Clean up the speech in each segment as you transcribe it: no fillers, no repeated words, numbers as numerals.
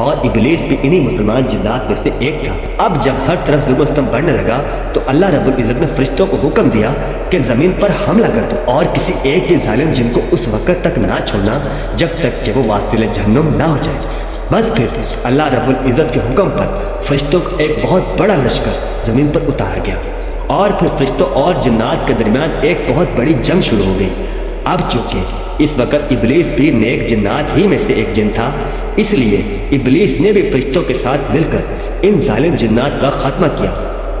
اور ابلیس بھی انہی مسلمان جنات میں سے ایک تھا۔ اب جب ہر طرف ظلم و ستم بڑھنے لگا تو اللہ رب العزت نے فرشتوں کو حکم دیا کہ زمین پر حملہ کر دو اور کسی ایک بھی ظالم جن کو اس وقت تک نہ چھوڑنا جب تک کہ وہ واصل جہنم نہ ہو جائے۔ بس پھر اللہ رب العزت کے حکم پر فرشتوں کا ایک بہت بڑا لشکر زمین پر اتارا گیا اور پھر فرشتوں اور جنات کے درمیان ایک بہت بڑی جنگ شروع ہو گئی۔ اب چونکہ اس وقت ابلیس بھی نیک جنات ہی میں سے ایک جن تھا، اس لیے ابلیس نے بھی فرشتوں کے ساتھ مل کر ان ظالم جنات کا خاتمہ کیا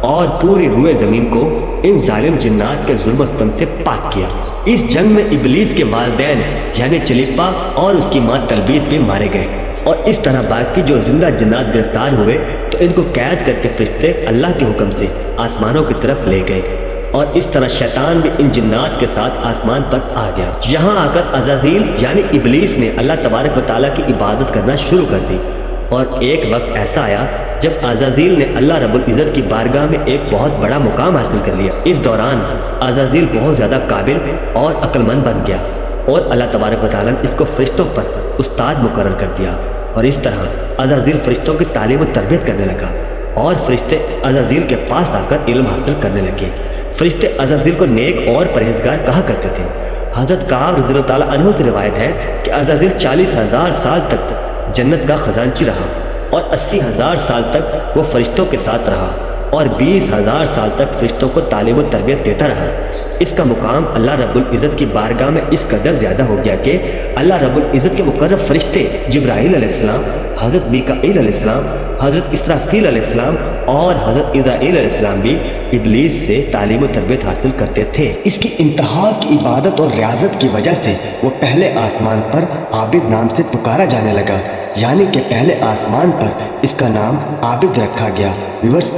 اور پوری روئے زمین کو ان ظالم جنات کے ظلم و ستم سے پاک کیا۔ اس جنگ میں ابلیس کے والدین یعنی چلیپا اور اس کی ماں تلبیس بھی مارے گئے، اور اس طرح باقی جو زندہ جنات گرفتار ہوئے تو ان کو قید کر کے فرشتے اللہ کے حکم سے آسمانوں کی طرف لے گئے، اور اس طرح شیطان بھی ان جنات کے ساتھ آسمان پر آ گیا۔ یہاں آ کر عزازیل یعنی ابلیس نے اللہ تبارک و تعالیٰ کی عبادت کرنا شروع کر دی، اور ایک وقت ایسا آیا جب عزازیل نے اللہ رب العزت کی بارگاہ میں ایک بہت بڑا مقام حاصل کر لیا۔ اس دوران عزازیل بہت زیادہ قابل اور عقل مند بن گیا، اور اللہ تبارک و تعالیٰ نے اس کو فرشتوں پر استاد مقرر کر دیا، اور اس طرح عزازیل فرشتوں کی تعلیم و تربیت کرنے لگا، اور فرشتے عزازیل کے پاس آ کر علم حاصل کرنے لگے۔ فرشتے عزازیل کو نیک اور پرہیزگار کہا کرتے تھے۔ حضرت کعب رضی اللہ تعالیٰ عنہ سے روایت ہے کہ عزازیل 40,000 سال تک جنت کا خزانچی رہا، اور 80,000 سال تک وہ فرشتوں کے ساتھ رہا، اور 20,000 سال تک فرشتوں کو تعلیم و تربیت دیتا رہا۔ اس کا مقام اللہ رب العزت کی بارگاہ میں اس قدر زیادہ ہو گیا کہ اللہ رب العزت کے مقرب فرشتے جبرائیل علیہ السلام، حضرت میکائیل علیہ السلام، حضرت اسرافیل علیہ السلام اور حضرت اسرائیل علیہ السلام بھی ابلیس سے تعلیم و تربیت حاصل کرتے تھے۔ اس کی انتہا کی عبادت اور ریاضت کی وجہ سے وہ پہلے آسمان پر عابد نام سے پکارا جانے لگا، یعنی کہ پہلے آسمان پر اس کا نام عابد رکھا گیا۔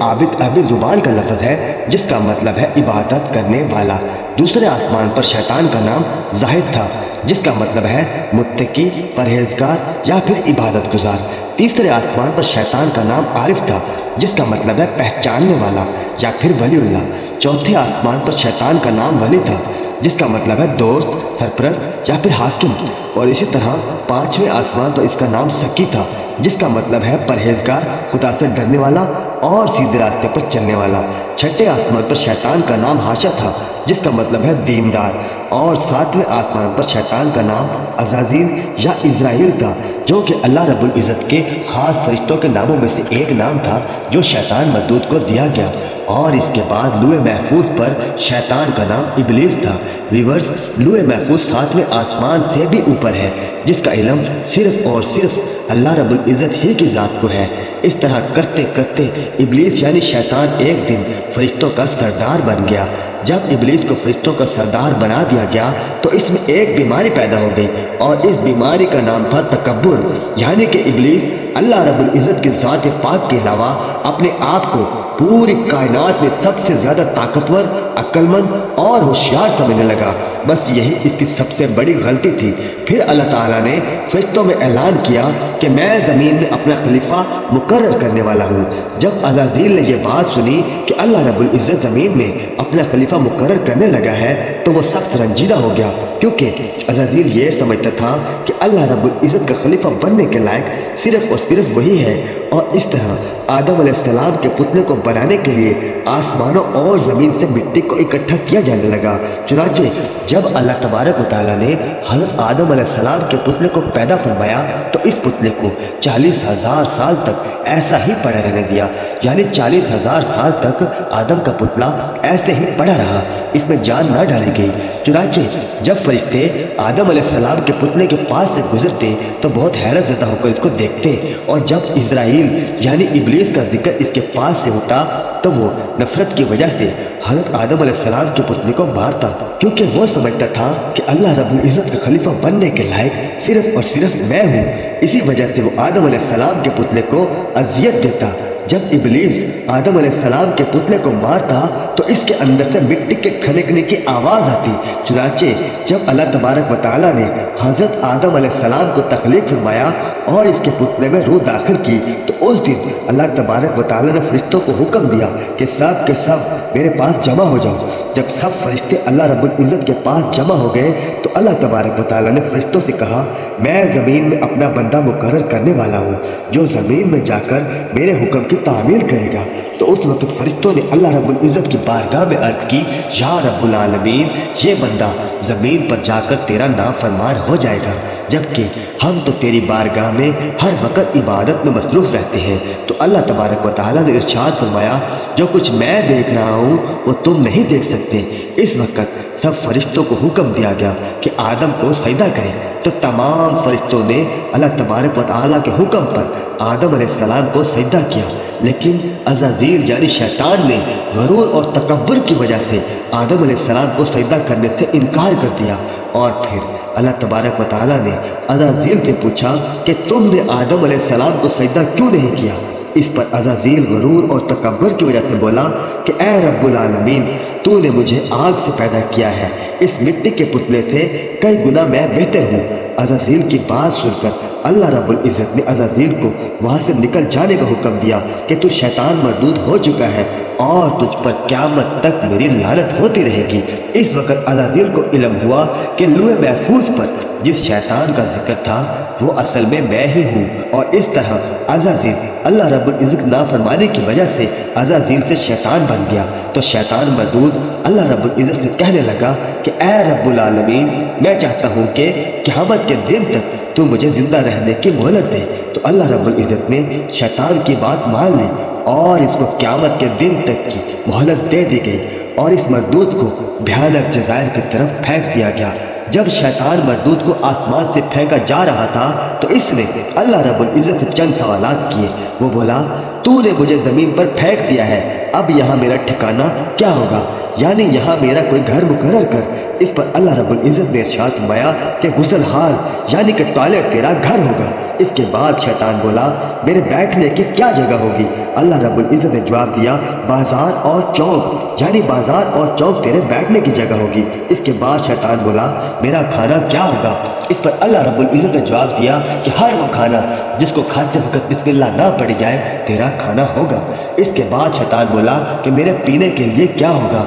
عابد عربی زبان کا لفظ ہے جس کا مطلب ہے عبادت کرنے والا۔ دوسرے آسمان پر شیطان کا نام زاہد تھا جس کا مطلب ہے متقی، پرہیزگار یا پھر عبادت گزار۔ تیسرے آسمان پر شیطان کا نام عارف تھا جس کا مطلب ہے پہچاننے والا یا پھر ولی اللہ۔ چوتھے آسمان پر شیطان کا نام ولی تھا جس کا مطلب ہے دوست، سرپرست یا پھر حاکم، اور اسی طرح پانچویں آسمان پر اس کا نام سکی تھا جس کا مطلب ہے پرہیزگار، خدا سے ڈرنے والا اور سیدھے راستے پر چلنے والا۔ چھٹے آسمان پر شیطان کا نام حاشا تھا جس کا مطلب ہے دیندار، اور ساتویں آسمان پر شیطان کا نام عزازیل یا اسرائیل تھا جو کہ اللہ رب العزت کے خاص فرشتوں کے ناموں میں سے ایک نام تھا جو شیطان مردود کو دیا گیا۔ اور اس کے بعد لوح محفوظ پر شیطان کا نام ابلیس تھا۔ ویورز، لوح محفوظ ساتویں آسمان سے بھی اوپر ہے جس کا علم صرف اور صرف اللہ رب العزت ہی کی ذات کو ہے۔ اس طرح کرتے کرتے ابلیس یعنی شیطان ایک دن فرشتوں کا سردار بن گیا۔ جب ابلیس کو فرشتوں کا سردار بنا دیا گیا تو اس میں ایک بیماری پیدا ہو گئی، اور اس بیماری کا نام تھا تکبر، یعنی کہ ابلیس اللہ رب العزت کی ذات پاک کے علاوہ اپنے آپ کو پوری کائنات میں سب سے زیادہ طاقتور، عقل مند اور ہوشیار سمجھنے لگا۔ بس یہی اس کی سب سے بڑی غلطی تھی۔ پھر اللہ تعالیٰ نے فرشتوں میں اعلان کیا کہ میں زمین میں اپنا خلیفہ مقرر کرنے والا ہوں۔ جب عزازیل نے یہ بات سنی کہ اللہ رب العزت زمین میں اپنا خلیفہ مقرر کرنے لگا ہے تو وہ سخت رنجیدہ ہو گیا، کیونکہ عزازیل یہ سمجھتا تھا کہ اللہ رب العزت کا خلیفہ بننے کے لائق صرف اور صرف وہی ہے، اور اس طرح آدم علیہ السلام کے پتلے کو بنانے کے لیے آسمانوں اور زمین سے مٹی کو اکٹھا کیا جانے لگا۔ چنانچہ جب اللہ تبارک و تعالیٰ نے حضرت آدم علیہ السلام کے پتلے کو پیدا فرمایا تو اس پتلے کو 40,000 سال تک ایسا ہی پڑا رہنے دیا، یعنی 40,000 سال تک آدم کا پتلا ایسے ہی پڑا رہا، اس میں جان نہ ڈالی گئی۔ چنانچہ جب فرشتے آدم علیہ السلام کے پتلے کے پاس سے گزرتے تو بہت حیرت زدہ ہو کر اس کو دیکھتے، اور جب اسرائیل یعنی ابلیس کا ذکر اس کے پاس سے ہوتا تو وہ نفرت کی وجہ سے حضرت آدم علیہ السلام کے پتلے کو مارتا، کیونکہ وہ سمجھتا تھا کہ اللہ رب العزت کا خلیفہ بننے کے لائق صرف اور صرف میں ہوں۔ اسی وجہ سے وہ آدم علیہ السلام کے پتلے کو اذیت دیتا۔ جب ابلیس آدم علیہ السلام کے پتلے کو مارتا تو اس کے اندر سے مٹی کے کھنکنے کی آواز آتی۔ چنانچہ جب اللہ تبارک و تعالیٰ نے حضرت آدم علیہ السلام کو تخلیق فرمایا اور اس کے پتلے میں روح داخل کی تو اس دن اللہ تبارک و تعالیٰ نے فرشتوں کو حکم دیا کہ سب میرے پاس جمع ہو جاؤ۔ جب سب فرشتے اللہ رب العزت کے پاس جمع ہو گئے تو اللہ تبارک و تعالیٰ نے فرشتوں سے کہا میں زمین میں اپنا بندہ مقرر کرنے والا ہوں جو زمین میں جا کر میرے حکم کی تعمیل کرے گا۔ تو اس وقت فرشتوں نے اللہ رب العزت کی بارگاہ میں عرض کی یا رب العالمین یہ بندہ زمین پر جا کر تیرا نافرمان ہو جائے گا، جبکہ ہم تو تیری بارگاہ میں ہر وقت عبادت میں مصروف رہتے ہیں۔ تو اللہ تبارک و تعالیٰ نے ارشاد فرمایا جو کچھ میں دیکھ رہا ہوں وہ تم نہیں دیکھ سکتے۔ اس وقت سب فرشتوں کو حکم دیا گیا کہ آدم کو سجدہ کریں، تو تمام فرشتوں نے اللہ تبارک و تعالیٰ کے حکم پر آدم علیہ السلام کو سجدہ کیا، لیکن عزازیل یعنی شیطان نے غرور اور تکبر کی وجہ سے آدم علیہ السلام کو سجدہ کرنے سے انکار کر دیا۔ اور پھر اللہ تبارک و تعالیٰ نے عزازیل سے پوچھا کہ تم نے آدم علیہ السلام کو سجدہ کیوں نہیں کیا؟ اس پر عزازیل غرور اور تکبر کی وجہ سے بولا کہ اے رب العالمین تو نے مجھے آگ سے پیدا کیا ہے، اس مٹی کے پتلے سے کئی گنا میں بہتر ہوں۔ عزازیل کی بات سن کر اللہ رب العزت نے عزازیل کو وہاں سے نکل جانے کا حکم دیا کہ تو شیطان مردود ہو چکا ہے اور تجھ پر قیامت تک میری لعنت ہوتی رہے گی۔ اس وقت عزازیل کو علم ہوا کہ لوح محفوظ پر جس شیطان کا ذکر تھا وہ اصل میں ہی ہوں، اور اس طرح عزازیل اللہ رب العزت نافرمانی کی وجہ سے عزازیل سے شیطان بن گیا۔ تو شیطان مردود اللہ رب العزت سے کہنے لگا کہ اے رب العالمین میں چاہتا ہوں کہ قیامت کے دن تک تو مجھے زندہ رہنے کی مہلت دے۔ تو اللہ رب العزت نے شیطان کی بات مان لی اور اس کو قیامت کے دن تک کی مہلت دے دی گئی، اور اس مردود کو بھیانک جزائر کی طرف پھینک دیا گیا۔ جب شیطان مردود کو آسمان سے پھینکا جا رہا تھا تو اس نے اللہ رب العزت سے چند سوالات کیے۔ وہ بولا تو نے مجھے زمین پر پھینک دیا ہے، اب یہاں میرا ٹھکانہ کیا ہوگا؟ یعنی یہاں میرا کوئی گھر مقرر کر۔ اس پر اللہ رب العزت نے ارشاد فرمایا کہ غسل حال یعنی کہ ٹوائلٹ تیرا گھر ہوگا۔ اس کے بعد شیطان بولا میرے بیٹھنے کی کیا جگہ ہوگی؟ اللہ رب العزت نے جواب دیا بازار اور چوک، یعنی بازار اور چوک تیرے بیٹھنے کی جگہ ہوگی۔ اس کے بعد شیطان بولا میرا کھانا کیا ہوگا؟ اس پر اللہ رب العزت نے جواب دیا کہ ہر وہ کھانا جس کو کھاتے وقت بسم اللہ نہ پڑی جائے تیرا کھانا ہوگا۔ اس کے بعد شیطان بولا کہ میرے پینے کے لیے کیا ہوگا؟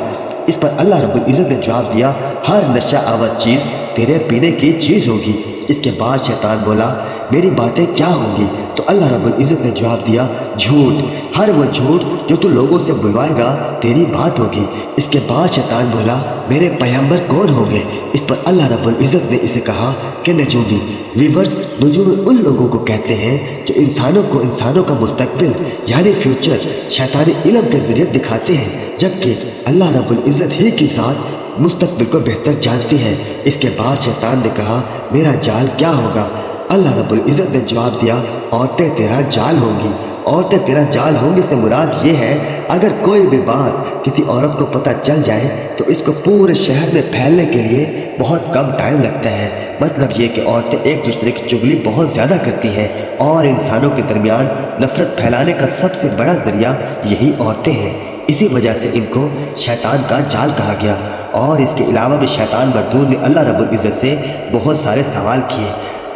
اس پر اللہ رب العزت نے جواب دیا ہر نشہ آور چیز تیرے پینے کی چیز ہوگی۔ اس کے بعد شیطان بولا میری باتیں کیا ہوں گی؟ تو اللہ رب العزت نے جواب دیا جھوٹ، ہر وہ جھوٹ جو تو لوگوں سے بلوائے گا تیری بات ہوگی۔ اس کے بعد شیطان بولا میرے پیغمبر کون ہوں گے؟ اس پر اللہ رب العزت نے اسے کہا کہ نجومی ویورز، نجوم ان لوگوں کو کہتے ہیں جو انسانوں کا مستقبل یعنی فیوچر شیطانی علم کے ذریعے دکھاتے ہیں، جبکہ اللہ رب العزت ہی کی ذات مستقبل کو بہتر جانتی ہے۔ اس کے بعد شیطان نے کہا میرا جال کیا ہوگا؟ اللہ رب العزت نے جواب دیا عورتیں تیرا جال ہوں گی۔ عورتیں تیرا جال ہوں گی سے مراد یہ ہے اگر کوئی بھی بات کسی عورت کو پتہ چل جائے تو اس کو پورے شہر میں پھیلنے کے لیے بہت کم ٹائم لگتا ہے۔ مطلب یہ کہ عورتیں ایک دوسرے کی چغلی بہت زیادہ کرتی ہیں اور انسانوں کے درمیان نفرت پھیلانے کا سب سے بڑا ذریعہ یہی عورتیں ہیں۔ اسی وجہ سے ان کو شیطان کا جال کہا گیا۔ اور اس کے علاوہ بھی شیطان مردود نے اللہ رب العزت سے بہت سارے سوال کیے۔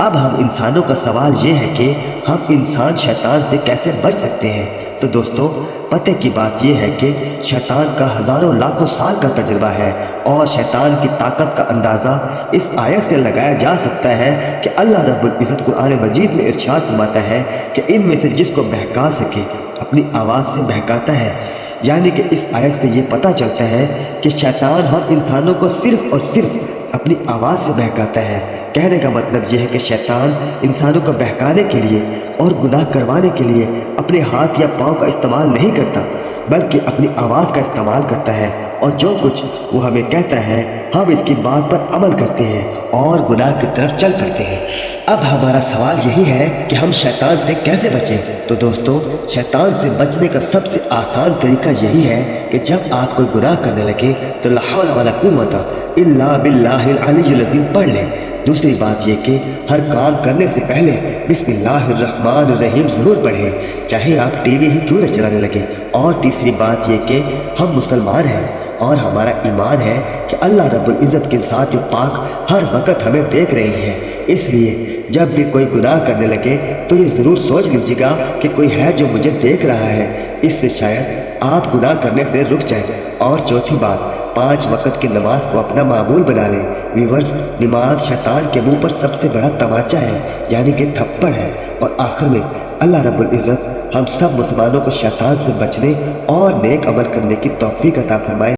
اب ہم انسانوں کا سوال یہ ہے کہ ہم انسان شیطان سے کیسے بچ سکتے ہیں؟ تو دوستو پتہ کی بات یہ ہے کہ شیطان کا ہزاروں لاکھوں سال کا تجربہ ہے، اور شیطان کی طاقت کا اندازہ اس آیت سے لگایا جا سکتا ہے کہ اللہ رب العزت قرآن مجید میں ارشاد فرماتا ہے کہ ان میں سے جس کو بہکا سکے اپنی آواز سے بہکاتا ہے۔ یعنی کہ اس آیت سے یہ پتہ چلتا ہے کہ شیطان ہم انسانوں کو صرف اور صرف اپنی آواز سے بہکاتا ہے۔ کہنے کا مطلب یہ ہے کہ شیطان انسانوں کو بہکانے کے لیے اور گناہ کروانے کے لیے اپنے ہاتھ یا پاؤں کا استعمال نہیں کرتا بلکہ اپنی آواز کا استعمال کرتا ہے، اور جو کچھ وہ ہمیں کہتا ہے ہم اس کی بات پر عمل کرتے ہیں اور گناہ کی طرف چل پڑتے ہیں۔ اب ہمارا سوال یہی ہے کہ ہم شیطان سے کیسے بچیں؟ تو دوستو شیطان سے بچنے کا سب سے آسان طریقہ یہی ہے کہ جب آپ کوئی گناہ کرنے لگے تو لا حول ولا قوت الا باللہ العلی العظیم پڑھ لیں۔ دوسری بات یہ کہ ہر کام کرنے سے پہلے بسم اللہ الرحمن الرحیم ضرور پڑھیں، چاہے آپ ٹی وی ہی کیوں نہ چلانے لگیں۔ اور تیسری بات یہ کہ ہم مسلمان ہیں اور ہمارا ایمان ہے کہ اللہ رب العزت کی ذات پاک ہر وقت ہمیں دیکھ رہی ہے، اس لیے جب بھی کوئی گناہ کرنے لگے تو یہ ضرور سوچ لیجیے گا کہ کوئی ہے جو مجھے دیکھ رہا ہے، اس سے شاید آپ گناہ کرنے سے رک جائیں۔ اور چوتھی بات، 5 وقت کی نماز کو اپنا معمول بنا لیں۔ ویورز، نماز شیطان کے منہ پر سب سے بڑا تماچا ہے، یعنی کہ تھپڑ ہے۔ اور آخر میں اللہ رب العزت ہم سب مسلمانوں کو شیطان سے بچنے اور نیک عمل کرنے کی توفیق عطا فرمائے۔